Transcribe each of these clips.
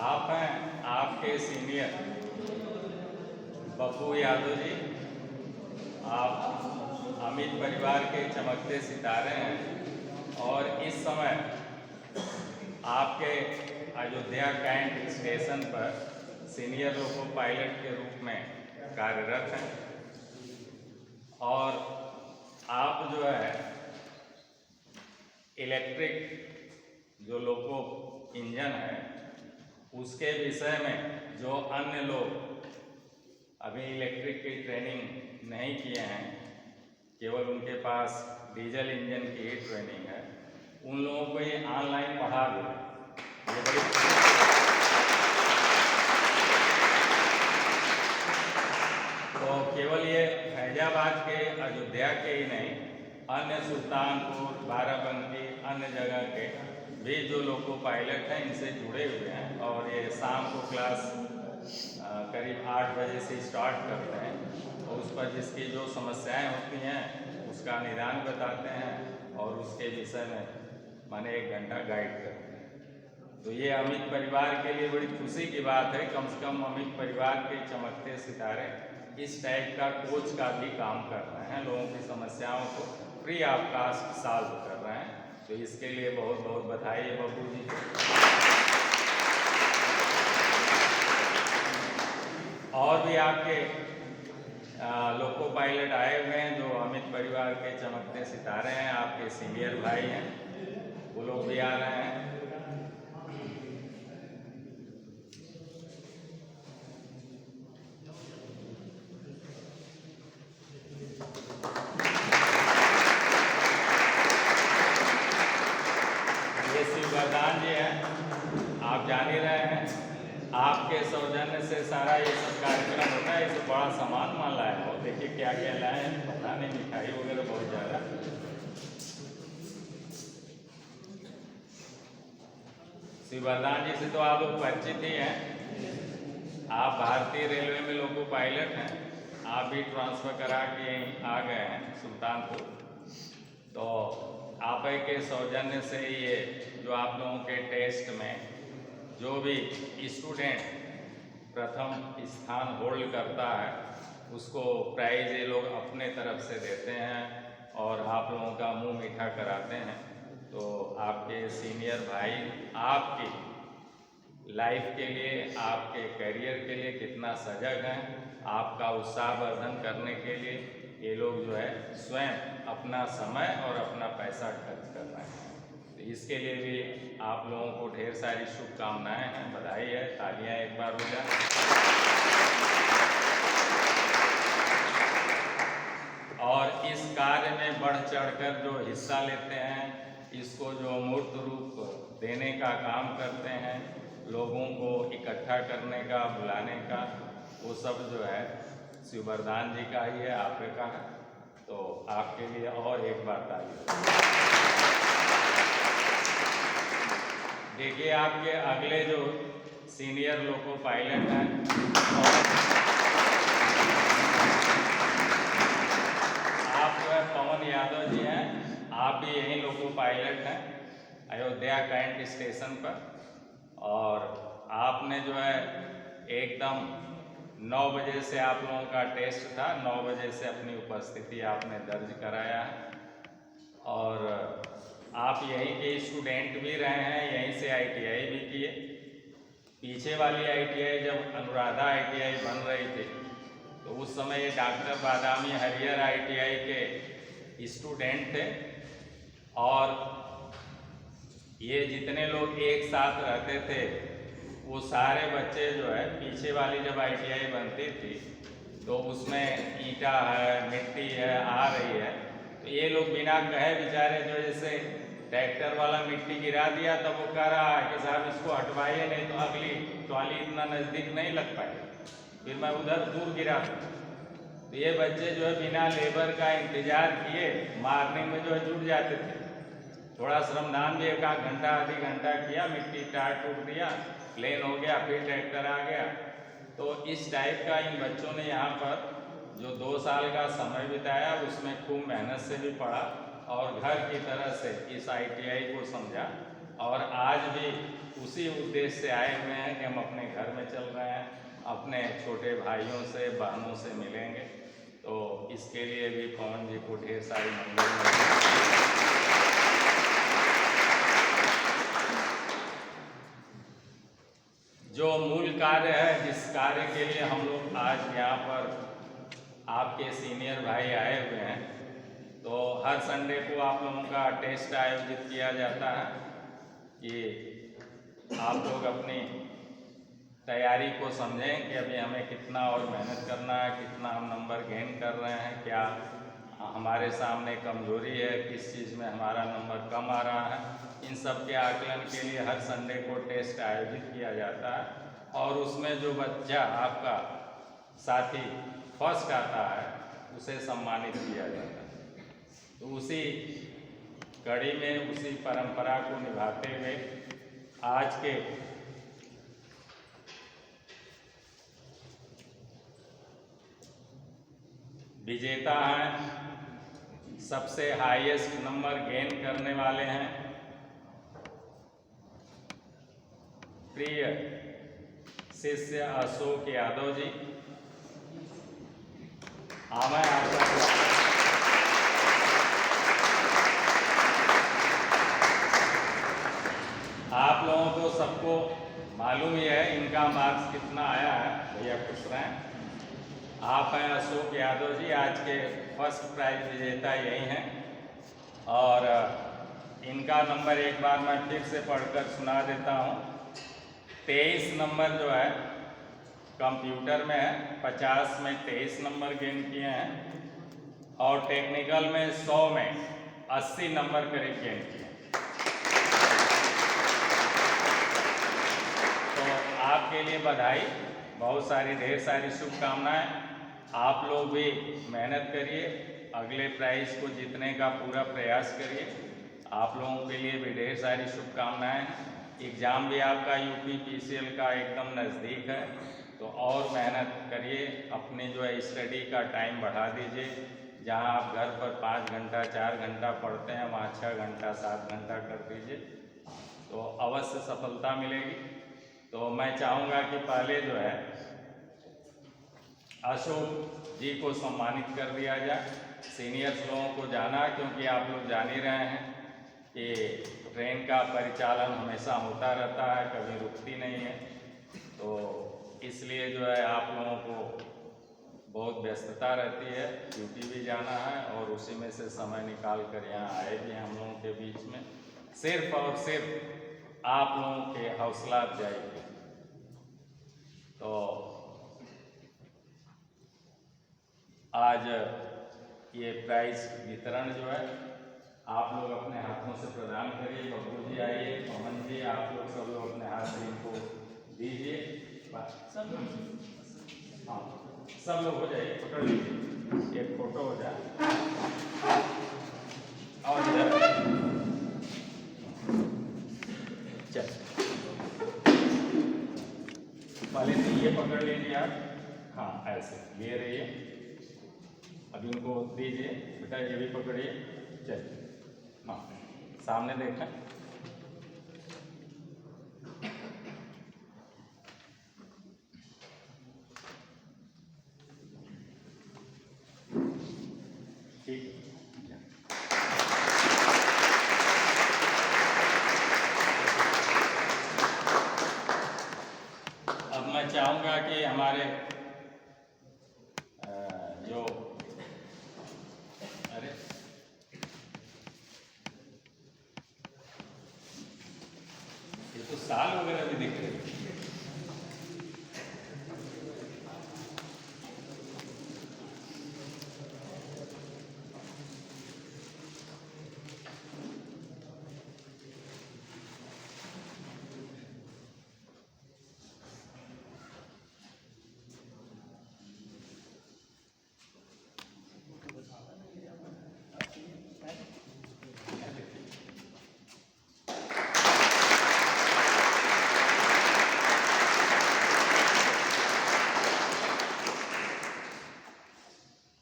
आप हैं आपके सीनियर बब्बू यादव जी। आप अमित परिवार के चमकते सितारे हैं और इस समय आपके अयोध्या कैंट स्टेशन पर सीनियर लोको पायलट के रूप में कार्यरत हैं और आप जो है इलेक्ट्रिक जो लोको इंजन है उसके विषय में जो अन्य लोग अभी इलेक्ट्रिक की ट्रेनिंग नहीं किए हैं, केवल उनके पास डीजल इंजन की ही ट्रेनिंग है, उन लोगों को ये ऑनलाइन पढ़ा भी है। ये बड़ी तो केवल ये फैजाबाद के अयोध्या के ही नहीं, अन्य सुल्तानपुर, बाराबंकी, अन्य जगह के भी जो लोको पायलट हैं इनसे जुड़े हुए हैं और ये शाम को क्लास करीब 8 बजे से स्टार्ट करते हैं और उस पर जिसकी जो समस्याएं होती हैं उसका निदान बताते हैं और उसके विषय में माने 1 घंटा गाइड करते हैं। तो ये अमित परिवार के लिए बड़ी खुशी की बात है, कम से कम अमित परिवार के चमकते सितारे इस टाइप का कोच का भी काम कर रहे हैं, लोगों की समस्याओं को फ्री ऑफ कास्ट सॉल्व कर रहे हैं। तो इसके लिए बहुत बहुत बधाई है बब्बू जी। और भी आपके लोको पायलट आए हुए हैं जो अमित परिवार के चमकते सितारे हैं, आपके सीनियर भाई हैं, वो लोग भी आ रहे हैं। ये शिववरदान जी हैं, आप जान ही रहे हैं, आपके सौजन्य से सारा ये सब कार्यक्रम होता है। इसे बड़ा सामान मान लाया हो, देखिए क्या क्या लाए हैं, पता नहीं, मिठाई वगैरह बहुत ज़्यादा। शिववरदान जी से तो आप लोग परिचित ही हैं, आप भारतीय रेलवे में लोको पायलट हैं, आप भी ट्रांसफ़र करा के यहीं आ गए हैं सुल्तानपुर। तो आप के सौजन्य से ये जो आप लोगों के टेस्ट में जो भी स्टूडेंट प्रथम स्थान होल्ड करता है उसको प्राइज ये लोग अपने तरफ से देते हैं और आप लोगों का मुंह मीठा कराते हैं। तो आपके सीनियर भाई आपकी लाइफ के लिए, आपके करियर के लिए कितना सजग हैं, आपका उत्साहवर्धन करने के लिए ये लोग जो है स्वयं अपना समय और अपना पैसा खर्च कर रहे हैं। तो इसके लिए भी आप लोगों को ढेर सारी शुभकामनाएं हैं, बधाई है, तालियां एक बार हो जाए। और इस कार्य में बढ़ चढ़कर जो हिस्सा लेते हैं, इसको जो मूर्त रूप देने का काम करते हैं, लोगों को इकट्ठा करने का, बुलाने का, वो सब जो है शिववरदान जी का ही है, आपका है। तो आपके लिए और एक बार ताली। देखिए आपके अगले जो सीनियर लोको पायलट हैं आप जो है पवन यादव जी हैं, आप भी यही लोको पायलट हैं अयोध्या कैंट स्टेशन पर। और आपने जो है एकदम 9 बजे से आप लोगों का टेस्ट था, 9 बजे से अपनी उपस्थिति आपने दर्ज कराया है और आप यहीं के स्टूडेंट भी रहे हैं, यहीं से ITI भी किए। पीछे वाली ITI जब अनुराधा ITI बन रही थी तो उस समय ये डॉक्टर बादामी हरियर ITI के स्टूडेंट थे और ये जितने लोग एक साथ रहते थे वो सारे बच्चे जो है पीछे वाली जब ITI बनती थी तो उसमें ईंटा है, मिट्टी है, आ रही है, तो ये लोग बिना कहे बेचारे जो जैसे ट्रैक्टर वाला मिट्टी गिरा दिया तब वो कह रहा है कि साहब इसको हटवाइए नहीं तो अगली ट्रॉली इतना नज़दीक नहीं लग पाएगी, फिर मैं उधर दूर गिरा। तो ये बच्चे जो है बिना लेबर का इंतजार किए मारने में जो है जुट जाते थे। थोड़ा श्रमदान भी 1 आध घंटा, आधी घंटा किया, मिट्टी टाट टूट दिया, प्लेन हो गया, फिर ट्रैक्टर आ गया। तो इस टाइप का इन बच्चों ने यहाँ पर जो 2 साल का समय बिताया उसमें खूब मेहनत से भी पढ़ा और घर की तरह से इस ITI को समझा और आज भी उसी उद्देश्य से आए हुए हैं कि हम अपने घर में चल रहे हैं, अपने छोटे भाइयों से बहनों से मिलेंगे। तो इसके लिए भी पवन जी को ढेर सारी मंगल। जो मूल कार्य है, जिस कार्य के लिए हम लोग आज यहाँ पर आपके सीनियर भाई आए हुए हैं, तो हर संडे को आप लोगों का टेस्ट आयोजित किया जाता है कि आप लोग अपनी तैयारी को समझें कि अभी हमें कितना और मेहनत करना है, कितना हम नंबर गेन कर रहे हैं, क्या हमारे सामने कमजोरी है, किस चीज़ में हमारा नंबर कम आ रहा है। इन सब के आकलन के लिए हर संडे को टेस्ट आयोजित किया जाता है और उसमें जो बच्चा आपका साथी फर्स्ट आता है उसे सम्मानित किया जाता है। तो उसी कड़ी में, उसी परंपरा को निभाते हुए आज के विजेता हैं, सबसे हाईएस्ट नंबर गेन करने वाले हैं प्रिय शिष्य अशोक यादव जी। मैं आप लोगों को सबको मालूम ही है इनका मार्क्स कितना आया है, भैया खुश रहें। आप हैं अशोक यादव जी, आज के फर्स्ट प्राइज विजेता यही हैं और इनका नंबर एक बार मैं फिर से पढ़कर सुना देता हूँ। 23 नंबर जो है कंप्यूटर में है, 50 में 23 नंबर गेन किए हैं और टेक्निकल में 100 में 80 नंबर करीब गेन किए हैं। तो आपके लिए बधाई, बहुत सारी ढेर सारी शुभकामनाएं। आप लोग भी मेहनत करिए, अगले प्राइज को जीतने का पूरा प्रयास करिए। आप लोगों के लिए भी ढेर सारी शुभकामनाएं। एग्ज़ाम भी आपका यूपी पीसीएल का एकदम नज़दीक है, तो और मेहनत करिए, अपने जो है स्टडी का टाइम बढ़ा दीजिए। जहां आप घर पर 5 घंटा 4 घंटा पढ़ते हैं, वहाँ 6 घंटा 7 घंटा कर दीजिए, तो अवश्य सफलता मिलेगी। तो मैं चाहूँगा कि पहले जो है अशोक जी को सम्मानित कर दिया जाए। सीनियर्स लोगों को जाना, क्योंकि आप लोग जान ही रहे हैं कि ट्रेन का परिचालन हमेशा होता रहता है, कभी रुकती नहीं है। तो इसलिए जो है आप लोगों को बहुत व्यस्तता रहती है, ड्यूटी भी जाना है और उसी में से समय निकाल कर यहाँ आए भी हैं हम लोगों के बीच में, सिर्फ और सिर्फ आप लोगों के हौसला अफजाई के। तो आज ये प्राइज वितरण जो है आप लोग अपने हाथों से प्रदान करिए। बब्बू जी आइए, पवन जी, आप लोग सब लोग अपने हाथ से इनको दीजिए। सब लोग हो जाइए, पकड़ लीजिए, एक फोटो हो जाए। और इधर चल, पहले तो ये पकड़ लीजिए आप, हाँ ऐसे ये रहिए। अब इनको दीजिए, बेटा ये भी पकड़िए, चलिए, हाँ सामने देखें। ठीक, अब मैं चाहूँगा कि हमारे जो तो साल वगैरह भी दिख रहे हैं।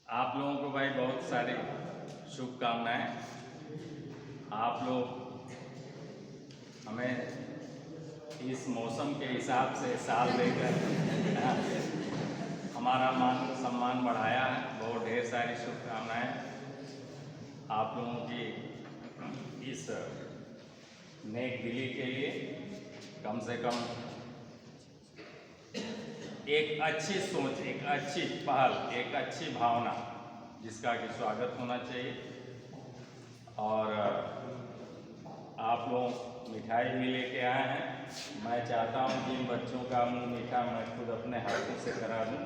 आप लोगों को भाई बहुत सारी शुभकामनाएं। आप लोग हमें इस मौसम के हिसाब से साल लेकर हमारा मान सम्मान बढ़ाया है। बहुत ढेर सारी शुभकामनाएं आप लोगों की इस नेक दिली के लिए। कम से कम एक अच्छी सोच, एक अच्छी पहल, एक अच्छी भावना जिसका कि स्वागत होना चाहिए। और आप लोग मिठाई भी लेके आए हैं। मैं चाहता हूं कि इन बच्चों का मुंह मीठा मैं खुद अपने हाथों से करा दूं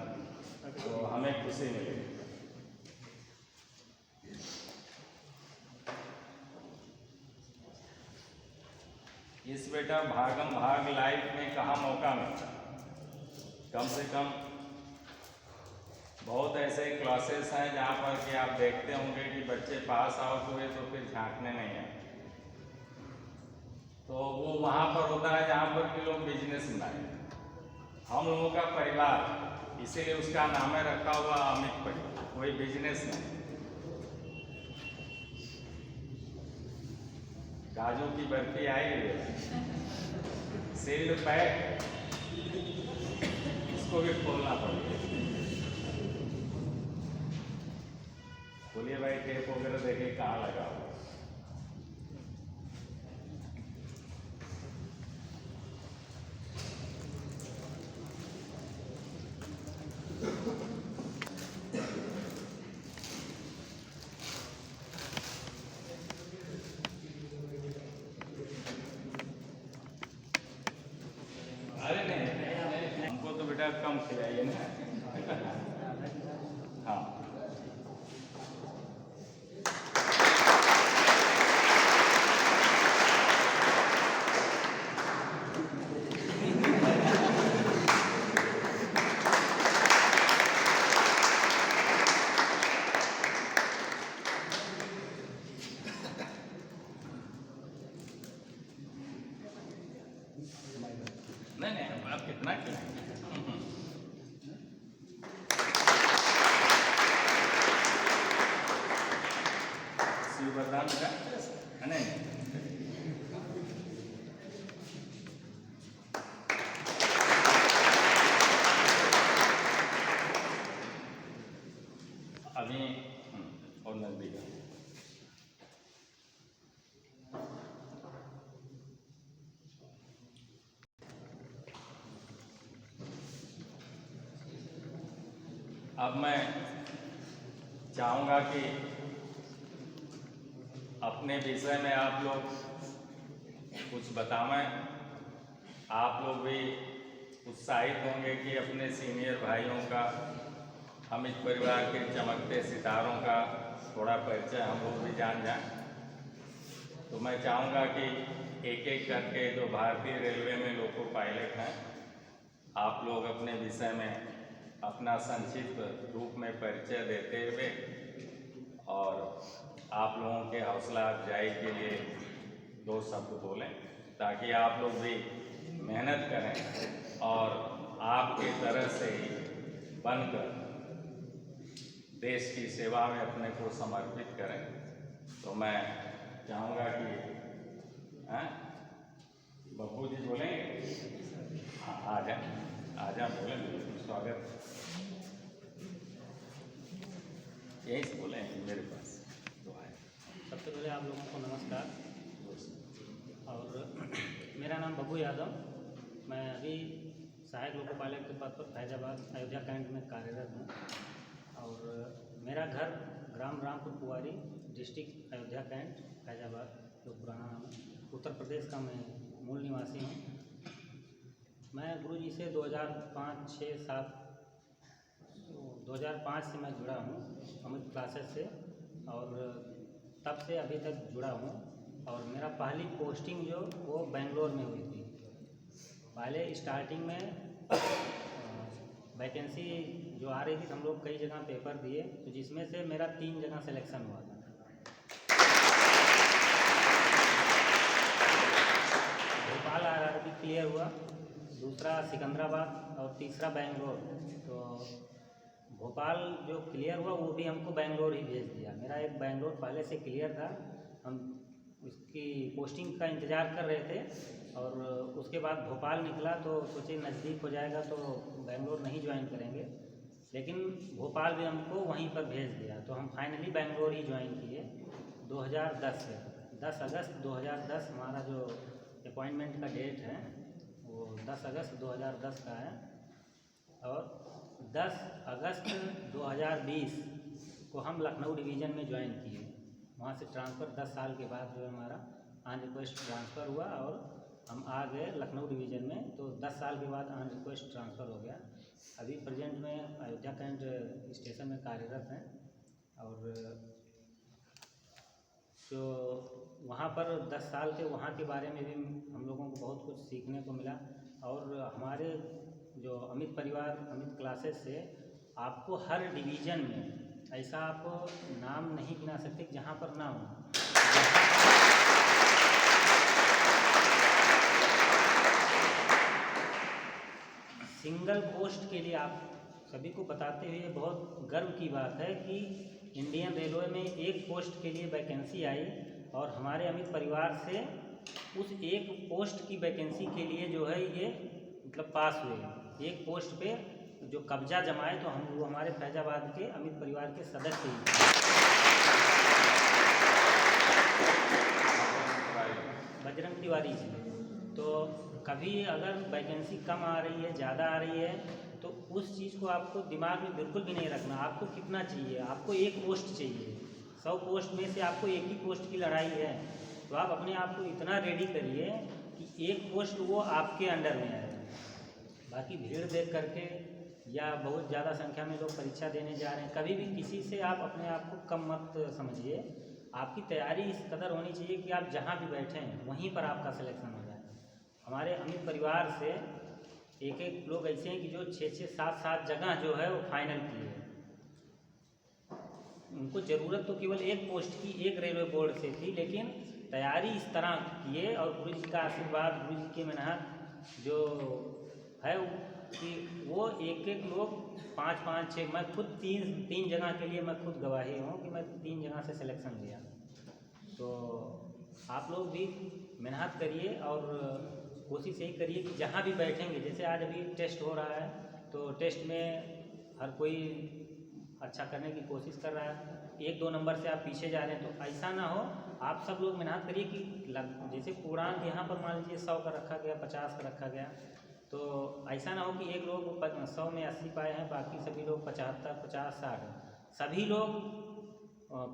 तो हमें खुशी मिलेगी। इस बेटा भागम भाग लाइफ में कहाँ मौका मिलता। कम से कम बहुत ऐसे क्लासेस हैं जहाँ पर कि आप देखते होंगे कि बच्चे पास आउट हुए तो फिर झांकने नहीं आए। तो वो वहाँ पर होता है जहाँ पर कि लोग बिजनेस में आए। हम लोगों का परिवार, इसीलिए उसका नाम है रखा हुआ अमित परिवार, कोई बिजनेस नहीं। काजू की बर्फी आई है, सील्ड पैक, इसको भी खोलना पड़ेगा। बोलिए भाई, टेप वगैरह देखिए कहाँ लगा हुआ। अरे नहीं, हमको तो बेटा कम खिलाइए ना। हाँ, नहीं आप कितना खिलाएंगे। शिवरदान बेटा है नहीं। अभी और नजदीक अब मैं चाहूँगा कि अपने विषय में आप लोग कुछ बताएं। आप लोग भी उत्साहित होंगे कि अपने सीनियर भाइयों का, अमित परिवार के चमकते सितारों का थोड़ा परिचय हम लोग भी जान जाएं। तो मैं चाहूँगा कि एक एक करके जो भारतीय रेलवे में लोको पायलट हैं, आप लोग अपने विषय में अपना संक्षिप्त रूप में परिचय देते हुए और आप लोगों के हौसला अफजाई के लिए दो शब्द बोलें, ताकि आप लोग भी मेहनत करें और आपके तरह से ही बनकर देश की सेवा में अपने को समर्पित करें। तो मैं चाहूँगा कि बब्बू जी बोलेंगे। हाँ, आ जाए बोलें, स्वागत। यही से बोले मेरे पास तो आए। सबसे पहले आप लोगों को नमस्कार। और मेरा नाम बब्बू यादव, मैं अभी सहायक लोको पायलट के पद पर फैजाबाद अयोध्या कैंट में कार्यरत हूँ। और मेरा घर ग्राम रामपुर पुवारी, डिस्ट्रिक्ट अयोध्या कैंट, फैजाबाद जो पुराना नाम है, उत्तर प्रदेश का मैं मूल निवासी हूँ। मैं गुरुजी से 2005 से मैं जुड़ा हूँ अमित क्लासेस से, और तब से अभी तक जुड़ा हूँ। और मेरा पहली पोस्टिंग जो वो बेंगलोर में हुई थी। पहले स्टार्टिंग में वैकेंसी जो आ रही थी, हम लोग कई जगह पेपर दिए, तो जिसमें से मेरा 3 जगह सिलेक्शन हुआ था। भोपाल RRB क्लियर हुआ, दूसरा सिकंदराबाद और तीसरा बेंगलोर। तो भोपाल जो क्लियर हुआ वो भी हमको बेंगलोर ही भेज दिया। मेरा एक बेंगलोर पहले से क्लियर था, हम उसकी पोस्टिंग का इंतज़ार कर रहे थे। और उसके बाद भोपाल निकला तो सोचे नज़दीक हो जाएगा तो बेंगलोर नहीं ज्वाइन करेंगे, लेकिन भोपाल भी हमको वहीं पर भेज दिया। तो हम फाइनली बेंगलोर ही ज्वाइन किए 2010 से। 10 अगस्त 2010 हमारा जो अपॉइंटमेंट का डेट है वो 10 अगस्त 2010 का है। और 10 अगस्त 2020 को हम लखनऊ डिवीज़न में ज्वाइन किए। वहाँ से ट्रांसफ़र 10 साल के बाद जो है हमारा ऑन रिक्वेस्ट ट्रांसफ़र हुआ और हम आ गए लखनऊ डिवीज़न में। तो 10 साल के बाद ऑन रिक्वेस्ट ट्रांसफ़र हो गया। अभी प्रेजेंट में अयोध्या कैंट स्टेशन में कार्यरत हैं। और जो वहाँ पर 10 साल के वहाँ के बारे में भी हम लोगों को बहुत कुछ सीखने को मिला। और हमारे जो अमित परिवार अमित क्लासेस से आपको हर डिवीज़न में ऐसा आप नाम नहीं गिना सकते जहाँ पर ना हो। सिंगल पोस्ट के लिए आप सभी को बताते हुए बहुत गर्व की बात है कि इंडियन रेलवे में एक पोस्ट के लिए वैकेंसी आई और हमारे अमित परिवार से उस एक पोस्ट की वैकेंसी के लिए जो है ये मतलब पास हुए। एक पोस्ट पे जो कब्जा जमाए तो हम वो हमारे फैजाबाद के अमित परिवार के सदस्य ही बजरंग तिवारी जी। तो कभी अगर वैकेंसी कम आ रही है ज़्यादा आ रही है तो उस चीज़ को आपको दिमाग में बिल्कुल भी नहीं रखना। आपको कितना चाहिए, आपको एक पोस्ट चाहिए। 100 पोस्ट में से आपको एक ही पोस्ट की लड़ाई है तो आप अपने आप को इतना रेडी करिए कि एक पोस्ट वो आपके अंडर में आए। बाकी भीड़ देख करके या बहुत ज़्यादा संख्या में लोग परीक्षा देने जा रहे हैं, कभी भी किसी से आप अपने आप को कम मत समझिए। आपकी तैयारी इस कदर होनी चाहिए कि आप जहाँ भी बैठे हैं वहीं पर आपका सिलेक्शन हो जाए। हमारे अमित परिवार से एक एक लोग ऐसे हैं कि जो 6-6, 7-7 जगह जो है वो फाइनल किए। उनको ज़रूरत तो केवल एक पोस्ट की एक रेलवे बोर्ड से थी, लेकिन तैयारी इस तरह किए और गुरु जी का आशीर्वाद, गुरु जी की मेहनत जो है कि वो एक एक लोग 5-5, 6, मैं खुद 3 जगह के लिए मैं खुद गवाही हूँ कि मैं 3 जगह से सिलेक्शन लिया। तो आप लोग भी मेहनत करिए और कोशिश यही करिए कि जहाँ भी बैठेंगे, जैसे आज अभी टेस्ट हो रहा है तो टेस्ट में हर कोई अच्छा करने की कोशिश कर रहा है, 1-2 नंबर से आप पीछे जा रहे हैं तो ऐसा ना हो। आप सब लोग मेहनत करिए कि जैसे पूर्णांक यहाँ पर मान लीजिए 100 का रखा गया, 50 का रखा गया, तो ऐसा ना हो कि एक लोग 100 में 80 पाए हैं, बाकी सभी लोग 75, 50, 60, सभी लोग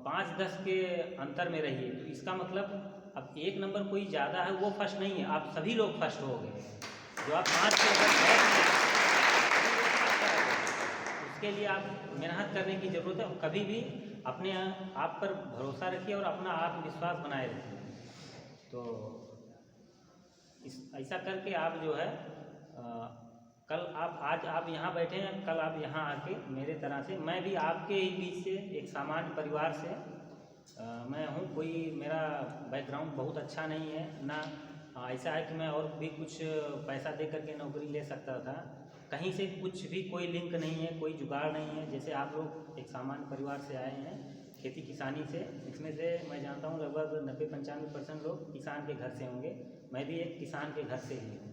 5-10 के अंतर में रहिए। तो इसका मतलब अब एक नंबर कोई ज़्यादा है वो फर्स्ट नहीं है, आप सभी लोग फर्स्ट हो गए। जो आप 5 के उसके लिए आप मेहनत करने की ज़रूरत है। कभी भी अपने आप पर भरोसा रखिए और अपना आत्मविश्वास बनाए रखिए। तो ऐसा करके आप जो है कल आज आप यहाँ बैठे हैं, कल आप यहाँ आके मेरे तरह से, मैं भी आपके ही बीच से एक सामान्य परिवार से मैं हूँ। कोई मेरा बैकग्राउंड बहुत अच्छा नहीं है ना, ऐसा है कि मैं और भी कुछ पैसा दे करके नौकरी ले सकता था। कहीं से कुछ भी कोई लिंक नहीं है, कोई जुगाड़ नहीं है। जैसे आप लोग एक सामान्य परिवार से आए हैं, खेती किसानी से, इसमें से मैं जानता हूँ लगभग 90-95% लोग किसान के घर से होंगे। मैं भी एक किसान के घर से ही हूँ।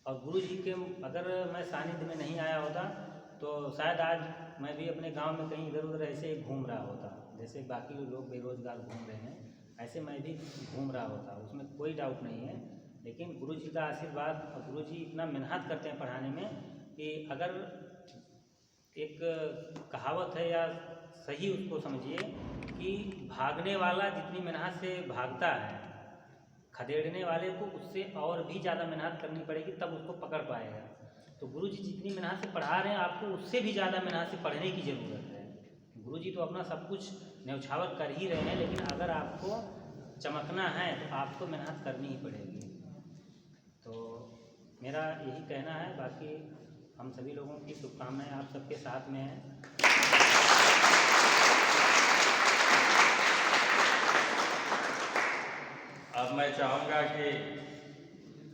और गुरु जी के अगर मैं सानिध्य में नहीं आया होता तो शायद आज मैं भी अपने गांव में कहीं इधर उधर ऐसे ही घूम रहा होता, जैसे बाकी लोग बेरोजगार घूम रहे हैं, ऐसे मैं भी घूम रहा होता, उसमें कोई डाउट नहीं है। लेकिन गुरु जी का आशीर्वाद, और गुरु जी इतना मेहनत करते हैं पढ़ाने में कि अगर एक कहावत है या सही उसको समझिए कि भागने वाला जितनी मेहनत से भागता है, खदेड़ने वाले को उससे और भी ज़्यादा मेहनत करनी पड़ेगी तब उसको पकड़ पाएगा। तो गुरु जी जितनी मेहनत से पढ़ा रहे हैं आपको उससे भी ज़्यादा मेहनत से पढ़ने की ज़रूरत है। गुरु जी तो अपना सब कुछ न्यौछावर कर ही रहे हैं, लेकिन अगर आपको चमकना है तो आपको मेहनत करनी ही पड़ेगी। तो मेरा यही कहना है, बाकी हम सभी लोगों की शुभकामनाएं आप सबके साथ में हैं। अब मैं चाहूँगा कि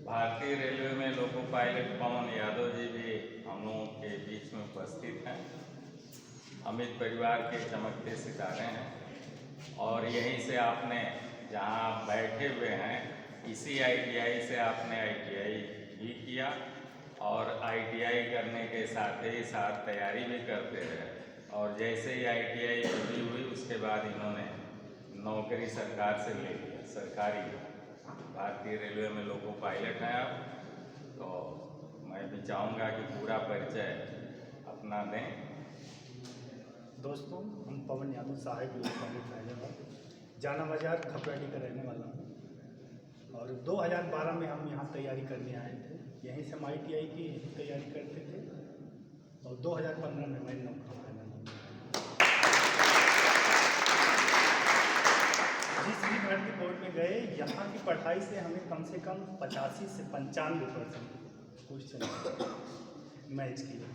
भारतीय रेलवे में लोको पायलट पवन यादव जी भी हम लोगों के बीच में उपस्थित हैं। अमित परिवार के चमकते सितारे हैं और यहीं से आपने जहाँ आप बैठे हुए हैं इसी ITI से आपने ITI भी किया और ITI करने के साथ ही साथ तैयारी भी करते रहे, और जैसे ही ITI पूरी हुई उसके बाद इन्होंने नौकरी सरकार से ले लिया, सरकारी भारतीय रेलवे में लोको पायलट हैं आप। तो मैं भी चाहूँगा कि पूरा परिचय अपना दें। दोस्तों, हम पवन यादव साहिब जाना बाजार खपराडी का रहने वाला हूँ, और 2012 में हम यहाँ तैयारी करने आए थे। यहीं से हम ITI की तैयारी करते थे, और 2015 में मैंने नौकरी करना। जिस भी भर्ती बोर्ड में गए, यहाँ की पढ़ाई से हमें कम से कम 85 से 95% क्वेश्चन मैच किए।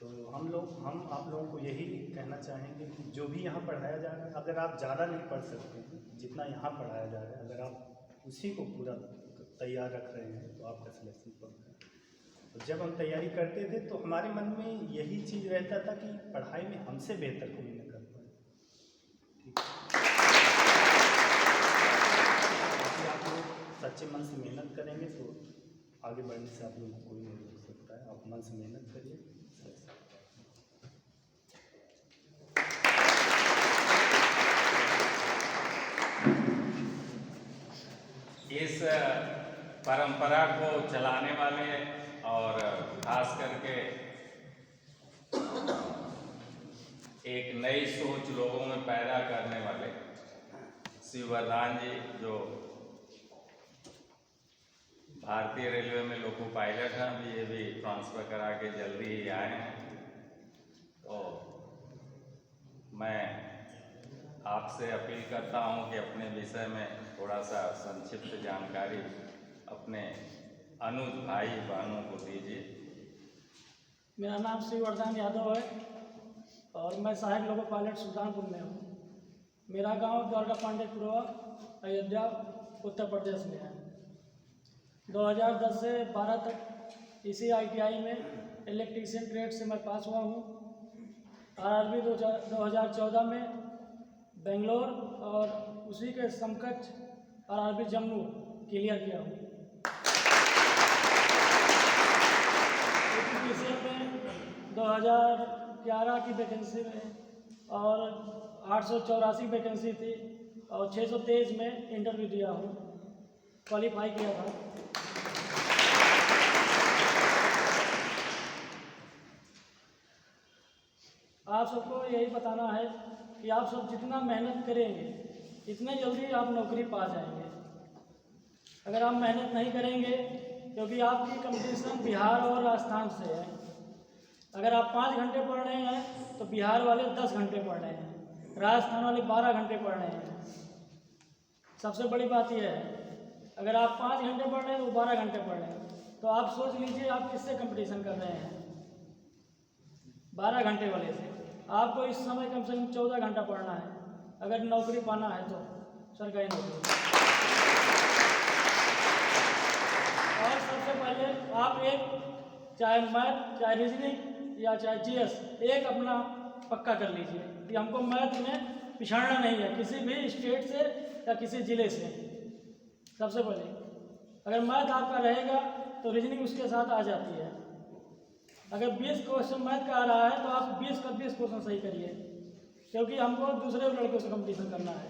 तो हम आप लोगों को यही कहना चाहेंगे कि जो भी यहाँ पढ़ाया जा रहा है, अगर आप ज़्यादा नहीं पढ़ सकते हैं जितना यहाँ पढ़ाया जा रहा है, अगर आप उसी को पूरा तैयार रख रहे हैं तो आपका सिलेक्शन पक्का है। तो जब हम तैयारी करते थे तो हमारे मन में यही चीज़ रहता था कि पढ़ाई में हमसे बेहतर कोई न कर पाए। ठीक है, आप लोग सच्चे मन से मेहनत करेंगे तो आगे बढ़ने से आप लोग को कोई नहीं रोक सकता है। आप मन से मेहनत करिए। इस परंपरा को चलाने वाले और खास करके एक नई सोच लोगों में पैदा करने वाले शिववर्धन जी, जो भारतीय रेलवे में लोको पायलट हैं, ये भी ट्रांसफ़र करा के जल्दी ही आए हैं। तो मैं आपसे अपील करता हूं कि अपने विषय में थोड़ा सा संक्षिप्त जानकारी अपने अनुज भाई बहनों को दीजिए। मेरा नाम शिववर्धन यादव है और मैं सहायक लोको पायलट सुल्तानपुर में हूँ। मेरा गांव द्वारका पांडेपुरवा, अयोध्या, उत्तर प्रदेश में है। 2010 से 12 तक इसी ITI में इलेक्ट्रीशियन ट्रेड से मैं पास हुआ हूँ। RRB 2014 में बेंगलोर और उसी के समकक्ष RRB जम्मू क्लियर किया हूँ। APPCL में 2011 की वैकेंसी में और 884 वैकेंसी थी और 623 में इंटरव्यू दिया हूँ, क्वालिफाई किया था। आप सबको यही बताना है कि आप सब जितना मेहनत करेंगे इतने जल्दी आप नौकरी पा जाएंगे। अगर आप मेहनत नहीं करेंगे, क्योंकि आपकी कंपटीशन बिहार और राजस्थान से है। अगर आप 5 घंटे पढ़ रहे हैं तो बिहार वाले 10 घंटे पढ़ रहे हैं, राजस्थान वाले 12 घंटे पढ़ रहे हैं। सबसे बड़ी बात यह है, अगर आप 5 घंटे पढ़ रहे हैं तो 12 घंटे पढ़ रहे हैं, तो आप सोच लीजिए आप किससे कंपटीशन कर रहे हैं। 12 घंटे वाले से आपको इस समय कम से कम 14 घंटा पढ़ना है अगर नौकरी पाना है तो, सरकारी नौकरी। और सबसे पहले आप चाहे मैथ, चाहे रीजनिंग या चाहे GS, एक अपना पक्का कर लीजिए कि हमको मैथ में पिछड़ना नहीं है किसी भी स्टेट से या किसी ज़िले से। सबसे पहले अगर मैथ आपका रहेगा तो रीजनिंग उसके साथ आ जाती है। अगर 20 क्वेश्चन मैथ का आ रहा है तो आप 20 का 20 क्वेश्चन सही करिए, क्योंकि हमको दूसरे लड़कों से कंपटीशन करना है।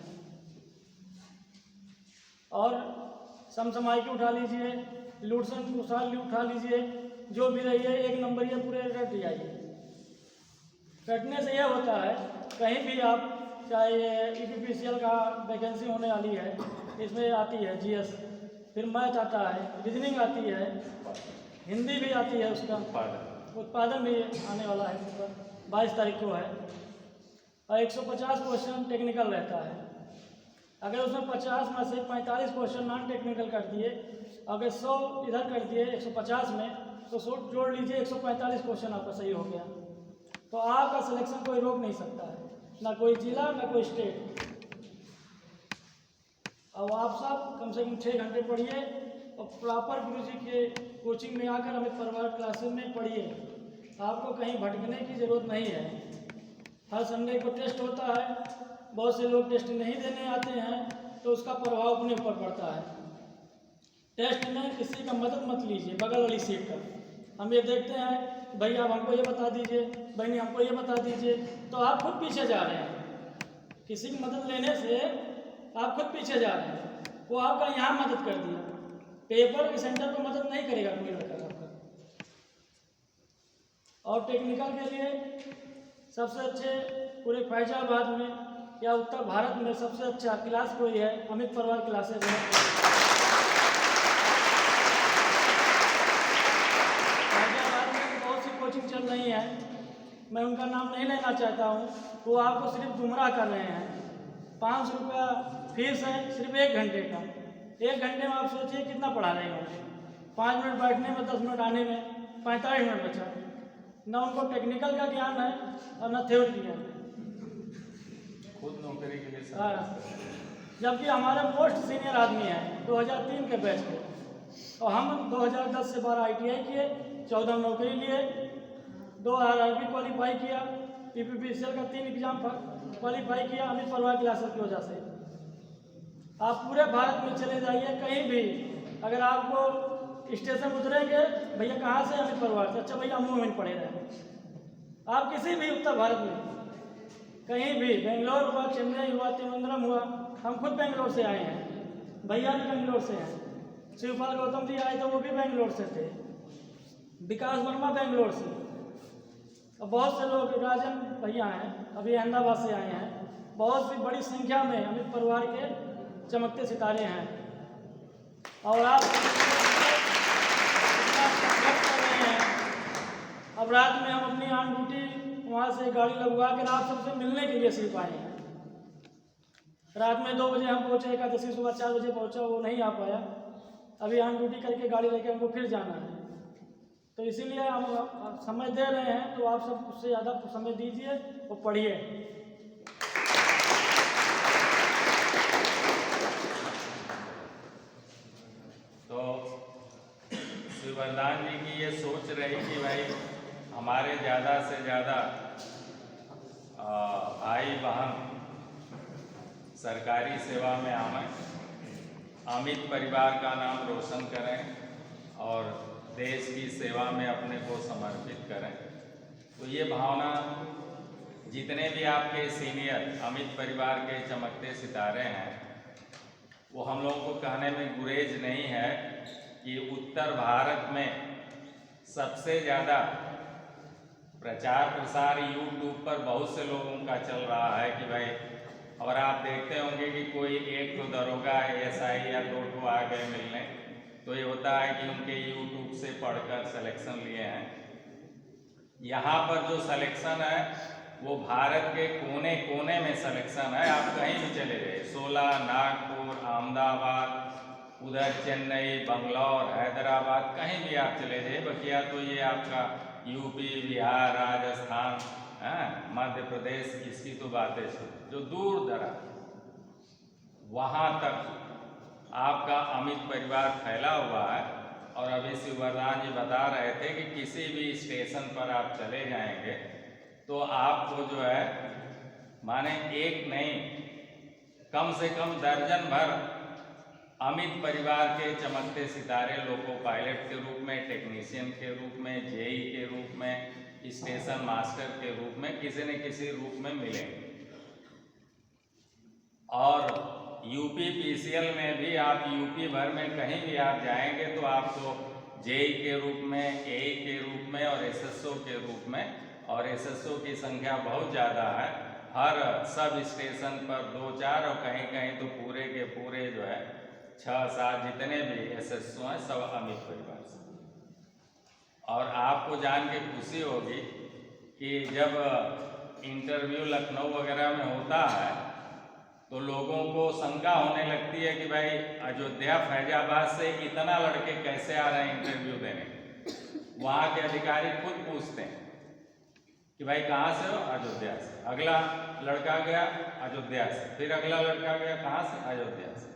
और समसमायिकी उठा लीजिए, लूटसन उठा लीजिए, जो भी रही है 1 नंबर ये पूरे रट जाइए। रटने से यह होता है, कहीं भी आप चाहे APPCL का वैकेंसी होने वाली है, इसमें आती है GS, फिर मैथ आता है, रीजनिंग आती है, हिंदी भी आती है, उसका उत्पादन भी आने वाला है, 22 तारीख को है। और 150 क्वेश्चन टेक्निकल रहता है। अगर उसमें 50 में से 45 क्वेश्चन नॉन टेक्निकल कर दिए, अगर 100 इधर कर दिए 150 में, तो जोड़ लीजिए 145 क्वेश्चन आपका सही हो गया। तो आपका सिलेक्शन कोई रोक नहीं सकता है, ना कोई जिला ना कोई स्टेट। अब आप सब कम से कम 6 घंटे पढ़िए और प्रॉपर गुरुजी के कोचिंग में आकर हमें परिवार क्लासेस में पढ़िए। आपको कहीं भटकने की ज़रूरत नहीं है। हर संडे को टेस्ट होता है, बहुत से लोग टेस्ट नहीं देने आते हैं, तो उसका प्रभाव अपने ऊपर पड़ता है। टेस्ट में किसी का मदद मत लीजिए बगल वाली सीट का। हम ये देखते हैं भाई आप हमको ये बता दीजिए, बहनी हमको ये बता दीजिए, तो आप खुद पीछे जा रहे हैं। किसी की मदद लेने से आप खुद पीछे जा रहे हैं। वो आपका यहाँ मदद कर दिया, पेपर के सेंटर पर मदद नहीं करेगा कोई लड़का आपका। और टेक्निकल के लिए सबसे अच्छे पूरे फैजाबाद में या उत्तर भारत में सबसे अच्छा क्लास कोई है, अमित परवार क्लासेज है। फैजाबाद में बहुत सी कोचिंग चल रही है, मैं उनका नाम नहीं लेना चाहता हूँ। वो आपको सिर्फ गुमराह कर रहे हैं। 500 रुपया फीस है सिर्फ 1 घंटे का। 1 घंटे में आप सोचिए कितना पढ़ा रहे होंगे। 5 मिनट बैठने में, 10 मिनट आने में, 45 मिनट बचा। ना उनको टेक्निकल का ज्ञान है और ना थ्योरी ज्ञान है। खुद नौकरी के लिए हाँ, जबकि हमारे मोस्ट सीनियर आदमी हैं 2003 के बैच के, और हम 2010 से 12 ITI किए, 14 नौकरी लिए, 2 RRB क्वालिफाई किया, PPPCL का 3 एग्जाम क्वालिफाई किया अमित परवार क्लासेस की वजह से। आप पूरे भारत में चले जाइए कहीं भी, अगर आपको स्टेशन उतरेंगे भैया कहाँ से, अमित परवार से, अच्छा भैया मुँह में पड़े रहे। आप किसी भी उत्तर भारत में कहीं भी, बेंगलोर हुआ, चेन्नई हुआ, त्रिवेंद्रम हुआ, हम खुद बेंगलोर से आए हैं, भैया भी बेंगलोर से हैं, शिवपाल गौतम जी आए तो वो भी बेंगलोर से थे, विकास वर्मा बेंगलोर से, और बहुत से लोग, राजन भैया हैं अभी अहमदाबाद से आए हैं। बहुत सी बड़ी संख्या में अमित परवार के चमकते सितारे हैं। और आप कर रहे हैं। अब रात में हम अपनी ऑन ड्यूटी वहाँ से गाड़ी लगवा कर आप सबसे मिलने के लिए सिर्फ आए हैं। रात में 2 बजे हम पहुँचे, एकादशी सुबह 4 बजे पहुँचा, वो नहीं आ पाया। अभी ऑन ड्यूटी करके गाड़ी लेके हमको फिर जाना है, तो इसीलिए हम समय दे रहे हैं। तो आप सब उससे ज़्यादा समय दीजिए और पढ़िए। तो शिवरदान जी की ये सोच रही कि भाई हमारे ज़्यादा से ज़्यादा भाई बहन सरकारी सेवा में आवें, अमित परिवार का नाम रोशन करें और देश की सेवा में अपने को समर्पित करें। तो ये भावना जितने भी आपके सीनियर अमित परिवार के चमकते सितारे हैं, वो हम लोगों को कहने में गुरेज नहीं है कि उत्तर भारत में सबसे ज़्यादा प्रचार प्रसार यूट्यूब पर बहुत से लोगों का चल रहा है कि भाई, और आप देखते होंगे कि कोई 1 तो दरोगा ASI या 2 आ गए मिलने, तो ये होता है कि उनके यूट्यूब से पढ़कर सिलेक्शन लिए हैं। यहाँ पर जो सिलेक्शन है वो भारत के कोने कोने में सिलेक्शन है। आप कहीं भी चले गए, सोला, नागपुर, अहमदाबाद, उधर चेन्नई, बंगलौर, हैदराबाद, कहीं भी आप चले जाइए। बकिया तो ये आपका यूपी, बिहार, राजस्थान, मध्य प्रदेश, इसकी तो बातें जो दूर दराज वहाँ तक आपका अमित परिवार फैला हुआ है। और अभी शिवरदान जी बता रहे थे कि किसी भी स्टेशन पर आप चले जाएंगे तो आपको जो है माने एक नहीं, कम से कम दर्जन भर अमित परिवार के चमकते सितारे लोको पायलट के रूप में, टेक्नीशियन के रूप में, JEE के रूप में, स्टेशन मास्टर के रूप में किसी न किसी रूप में मिलेंगे। और UPPCL में भी आप यूपी भर में कहीं भी आप जाएंगे तो आपको JEE के रूप में, AE के रूप में और SSO के रूप में, और SSO की संख्या बहुत ज़्यादा है। हर सब स्टेशन पर 2-4 और कहीं कहीं तो पूरे के पूरे जो है 6-7 जितने भी SSO हैं सब अमित परिवार से। और आपको जान के खुशी होगी कि जब इंटरव्यू लखनऊ वगैरह में होता है तो लोगों को शंका होने लगती है कि भाई अयोध्या फैजाबाद से इतना लड़के कैसे आ रहे हैं इंटरव्यू देने। वहाँ के अधिकारी खुद पूछते हैं कि भाई कहाँ से हो, अयोध्या से। अगला लड़का गया अयोध्या से, फिर अगला लड़का गया कहाँ से, अयोध्या से।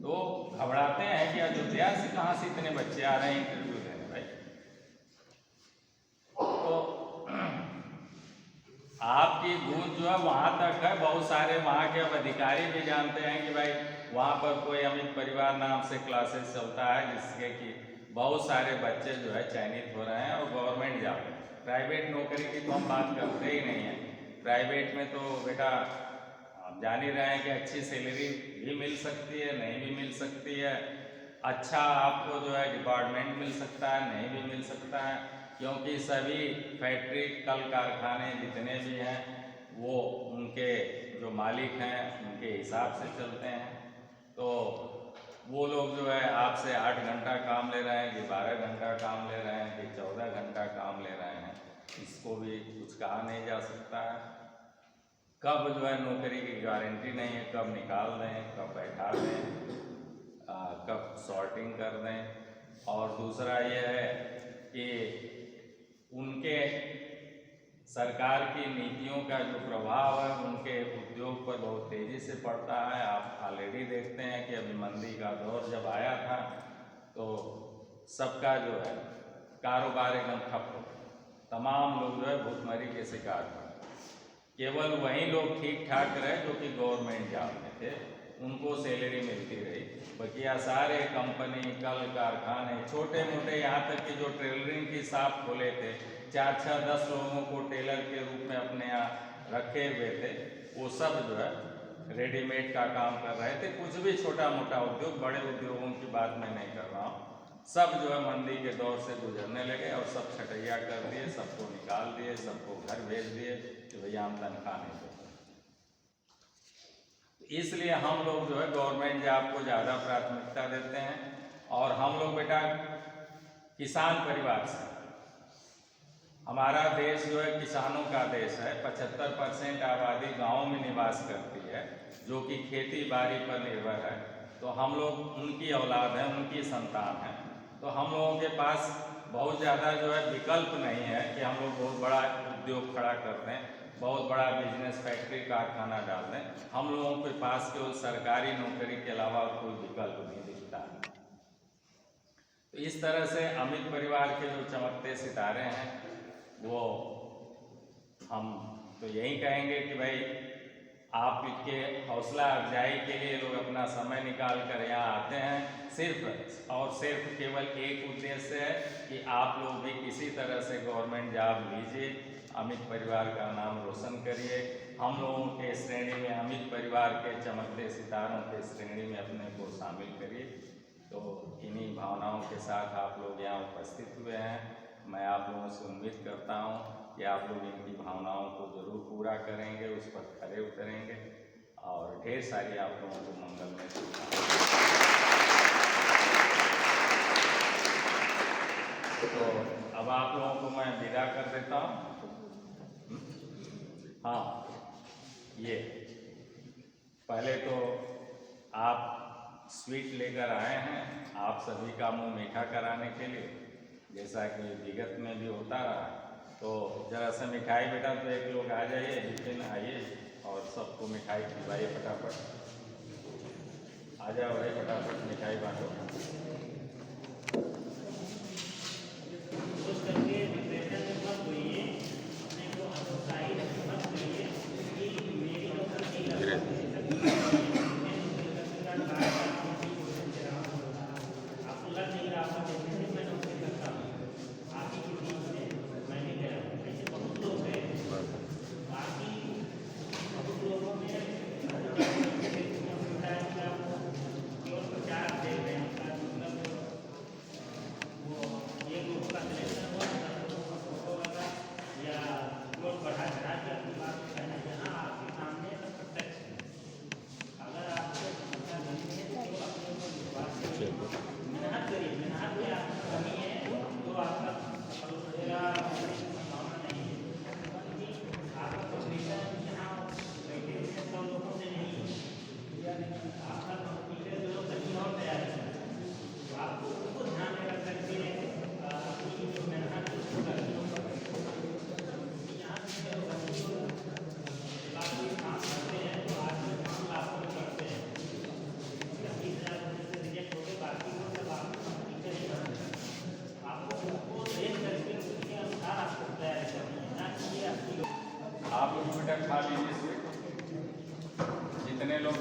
तो घबराते हैं कि अयोध्या से कहाँ से इतने बच्चे आ रहे हैं इंटरव्यू देने भाई। तो आपकी गूंज जो है वहाँ तक है, बहुत सारे वहाँ के अब अधिकारी भी जानते हैं कि भाई वहाँ पर कोई अमित परिवार नाम से क्लासेस चलता है, जिसके कि बहुत सारे बच्चे जो है चयनित हो रहे हैं और गवर्नमेंट जॉब में। प्राइवेट नौकरी की तो हम बात करते ही नहीं हैं। प्राइवेट में तो बेटा आप जान ही रहे हैं कि अच्छी सैलरी भी मिल सकती है, नहीं भी मिल सकती है। अच्छा आपको जो है डिपार्टमेंट मिल सकता है, नहीं भी मिल सकता है, क्योंकि सभी फैक्ट्री कल कारखाने जितने भी हैं वो उनके जो मालिक हैं उनके हिसाब से चलते हैं। तो वो लोग जो है आपसे 8 घंटा काम ले रहे हैं कि 12 घंटा काम ले रहे हैं कि 14 घंटा काम ले रहे हैं, इसको भी कुछ कहा नहीं जा सकता है। कब जो है नौकरी की गारंटी नहीं है, कब निकाल दें, कब बैठा दें, कब सॉर्टिंग कर दें। और दूसरा ये है कि उनके सरकार की नीतियों का जो प्रभाव है उनके उद्योग पर बहुत तेज़ी से पड़ता है। आप ऑलरेडी देखते हैं कि अभी मंदी का दौर जब आया था तो सबका जो है कारोबार एकदम ठप हो गया, तमाम लोग जो है भूखमरी के शिकार हुए। केवल वही लोग ठीक ठाक रहे जो कि गवर्नमेंट जॉब में थे, उनको सैलरी मिलती रही। बकिया सारे कंपनी, कल कारखाने, छोटे मोटे, यहाँ तक कि जो टेलरिंग की शॉप खोले थे, 4-6-10 लोगों को टेलर के रूप में अपने यहाँ रखे हुए थे, वो सब जो है रेडीमेड का काम कर रहे थे। कुछ भी छोटा मोटा उद्योग, बड़े उद्योगों की बात मैं नहीं कर रहा हूँ, सब जो है मंदी के दौर से गुजरने लगे और सब छटैया कर दिए, सबको निकाल दिए, सबको घर भेज दिए कि भैया हम तनख्वाह नहीं देते। इसलिए हम लोग जो है गवर्नमेंट जॉब को ज़्यादा प्राथमिकता देते हैं। और हम लोग बेटा किसान परिवार से, हमारा देश जो है किसानों का देश है। 75% आबादी गाँव में निवास करती है जो कि खेती बाड़ी पर निर्भर है। तो हम लोग उनकी औलाद हैं, उनकी संतान हैं। तो हम लोगों के पास बहुत ज़्यादा जो है विकल्प नहीं है कि हम लोग बहुत बड़ा उद्योग खड़ा कर दें, बहुत बड़ा बिजनेस फैक्ट्री कारखाना डाल दें। हम लोगों के पास केवल सरकारी नौकरी के अलावा कोई विकल्प नहीं दिखता है। तो इस तरह से अमित परिवार के जो चमकते सितारे हैं वो हम तो यही कहेंगे कि भाई आपके हौसला अफजाई के लिए लोग अपना समय निकाल कर यहाँ आते हैं, सिर्फ और सिर्फ केवल एक उद्देश्य है कि आप लोग भी किसी तरह से गवर्नमेंट जॉब लीजिए, अमित परिवार का नाम रोशन करिए। हम लोगों के श्रेणी में, अमित परिवार के चमकते सितारों के श्रेणी में अपने को शामिल करिए। तो इन्हीं भावनाओं के साथ आप लोग यहाँ उपस्थित हुए हैं। मैं आप लोगों से उम्मीद करता हूँ कि आप लोग इनकी भावनाओं को जरूर पूरा करेंगे, उस पर खरे उतरेंगे और ढेर सारी आप लोगों को मंगल में शुभकामनाएं। तो अब आप लोगों को मैं विदा कर देता हूँ। हाँ, ये पहले तो आप स्वीट लेकर आए हैं, आप सभी का मुंह मीठा कराने के लिए, जैसा कि विगत में भी होता रहा। तो जरा सा मिठाई बेटा, तो एक लोग आ जाइए, बिपिन आइए और सबको मिठाई खिलवाइए फटाफट। आ जाओ भाई, फटाफट मिठाई बांटो। आप लोग बेटा खा लीजिए, जितने लोग